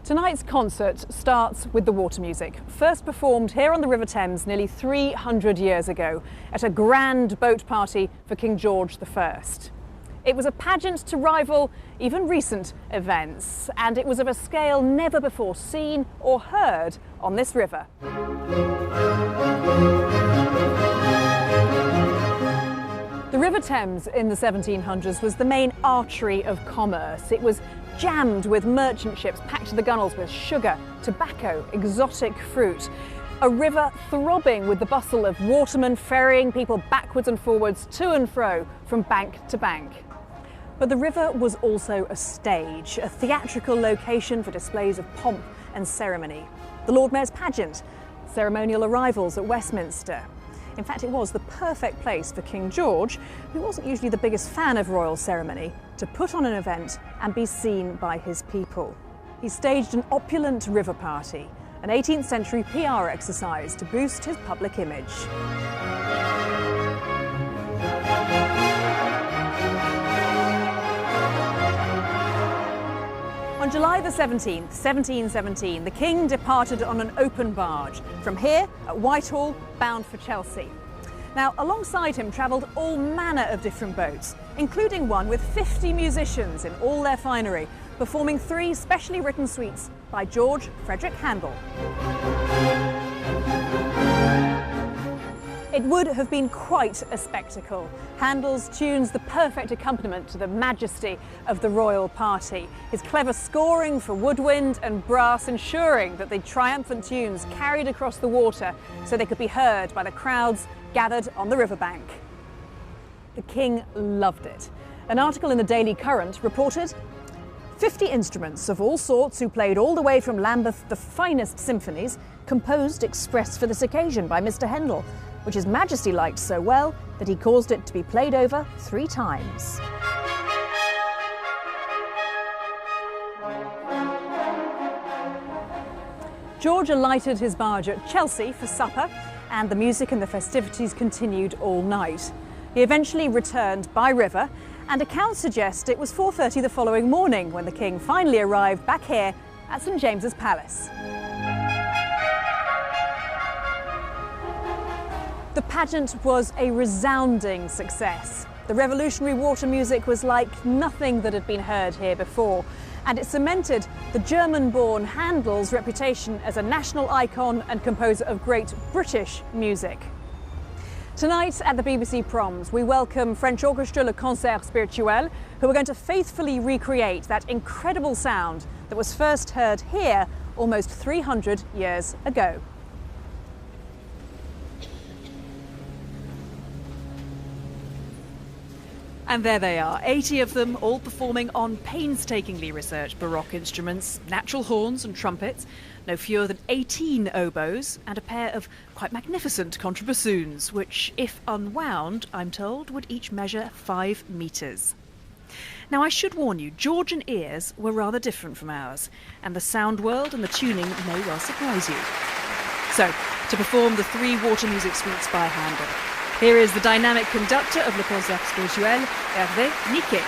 Tonight's concert starts with the water music, first performed here on the River Thames nearly 300 years ago at a grand boat party for King George I. It was a pageant to rival even recent events, and it was of a scale never before seen or heard on this river. The River Thames in the 1700s was the main artery of commerce. It was jammed with merchant ships packed to the gunwales with sugar, tobacco, exotic fruit. A river throbbing with the bustle of watermen ferrying people backwards and forwards, to and fro, from bank to bank. But the river was also a stage, a theatrical location for displays of pomp and ceremony. The Lord Mayor's pageant, ceremonial arrivals at Westminster. In fact, it was the perfect place for King George, who wasn't usually the biggest fan of royal ceremony, to put on an event and be seen by his people. He staged an opulent river party, an 18th century PR exercise to boost his public image. On July the 17th, 1717, the King departed on an open barge from here at Whitehall, bound for Chelsea. Now, alongside him travelled all manner of different boats, including one with 50 musicians in all their finery, performing 3 specially written suites by George Frederick Handel. It would have been quite a spectacle. Handel's tunes the perfect accompaniment to the majesty of the royal party. His clever scoring for woodwind and brass ensuring that the triumphant tunes carried across the water so they could be heard by the crowds gathered on the riverbank. The King loved it. An article in the Daily Current reported 50 instruments of all sorts who played all the way from Lambeth the finest symphonies, composed express for this occasion by Mr. Handel, which His Majesty liked so well that he caused it to be played over 3 times. George alighted his barge at Chelsea for supper, and the music and the festivities continued all night. He eventually returned by river, and accounts suggest it was 4:30 the following morning when the King finally arrived back here at St James's Palace. The pageant was a resounding success. The revolutionary water music was like nothing that had been heard here before, and it cemented the German-born Handel's reputation as a national icon and composer of great British music. Tonight at the BBC Proms, we welcome French orchestra Le Concert Spirituel, who are going to faithfully recreate that incredible sound that was first heard here almost 300 years ago. And there they are, 80 of them, all performing on painstakingly researched Baroque instruments, natural horns and trumpets, no fewer than 18 oboes, and a pair of quite magnificent contrabassoons, which, if unwound, I'm told, would each measure 5 metres. Now, I should warn you, Georgian ears were rather different from ours, and the sound world and the tuning may well surprise you. So, to perform the 3 water music suites by Handel, here is the dynamic conductor of Le Concert Spirituel, Hervé Niquet.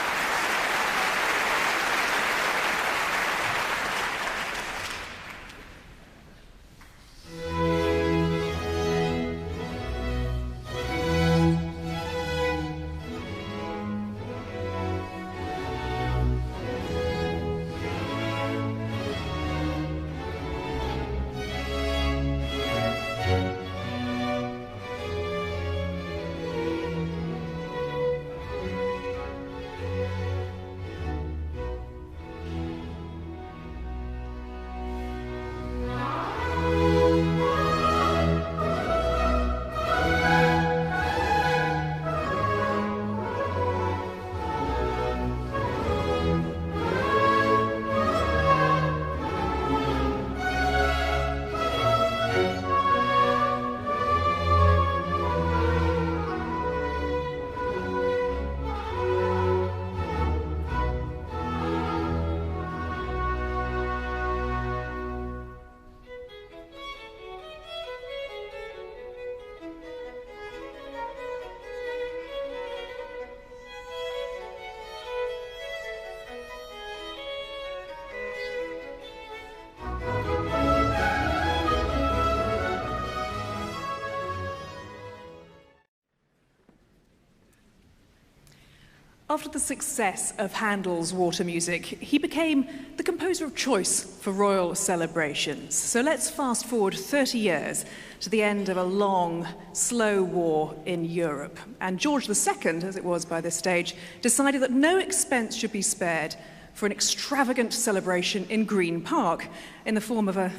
After the success of Handel's water music, he became the composer of choice for royal celebrations. So let's fast forward 30 years to the end of a long, slow war in Europe. And George II, as it was by this stage, decided that no expense should be spared for an extravagant celebration in Green Park in the form of an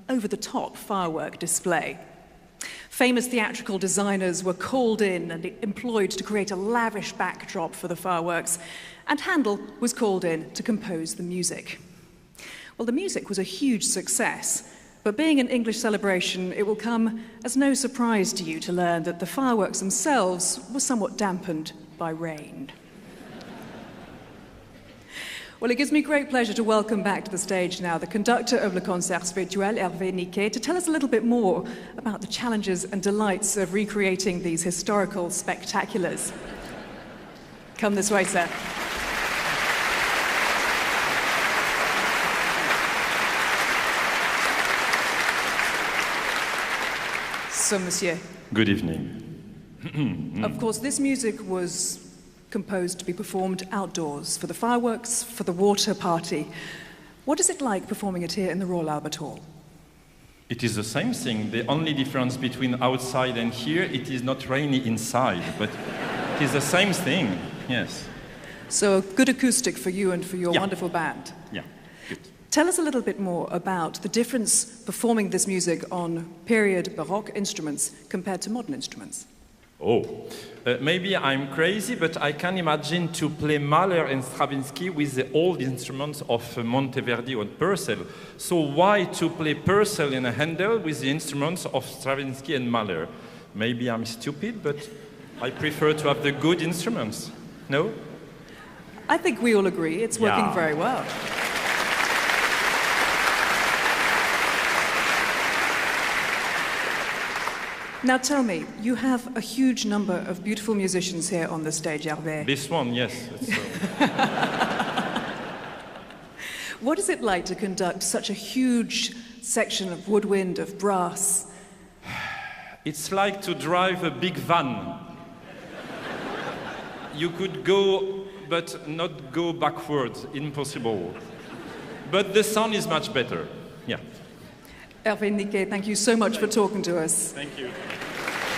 over-the-top firework display. Famous theatrical designers were called in and employed to create a lavish backdrop for the fireworks, and Handel was called in to compose the music. Well, the music was a huge success, but being an English celebration, it will come as no surprise to you to learn that the fireworks themselves were somewhat dampened by rain. Well, it gives me great pleasure to welcome back to the stage now the conductor of Le Concert Spirituel, Hervé Niquet, to tell us a little bit more about the challenges and delights of recreating these historical spectaculars. Come this way, sir. So, monsieur. Good evening. Of course, this music was composed to be performed outdoors, for the fireworks, for the water party. What is it like performing it here in the Royal Albert Hall? It is the same thing. The only difference between outside and here, it is not rainy inside, but it is the same thing, yes. So a good acoustic for you and for your wonderful band. Yeah, good. Tell us a little bit more about the difference performing this music on period Baroque instruments compared to modern instruments. Maybe I'm crazy, but I can imagine to play Mahler and Stravinsky with the old instruments of Monteverdi or Purcell. So why to play Purcell and Handel with the instruments of Stravinsky and Mahler? Maybe I'm stupid, but I prefer to have the good instruments. No? I think we all agree it's working very well. Now tell me, you have a huge number of beautiful musicians here on the stage, Hervé. This one, yes. What is it like to conduct such a huge section of woodwind, of brass? It's like to drive a big van. You could go, but not go backwards. Impossible. But the sound is much better. Yeah. Hervé Niquet, thank you so much for talking to us. Thank you.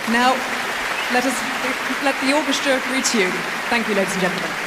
Now, let the orchestra greet you. Thank you, ladies and gentlemen.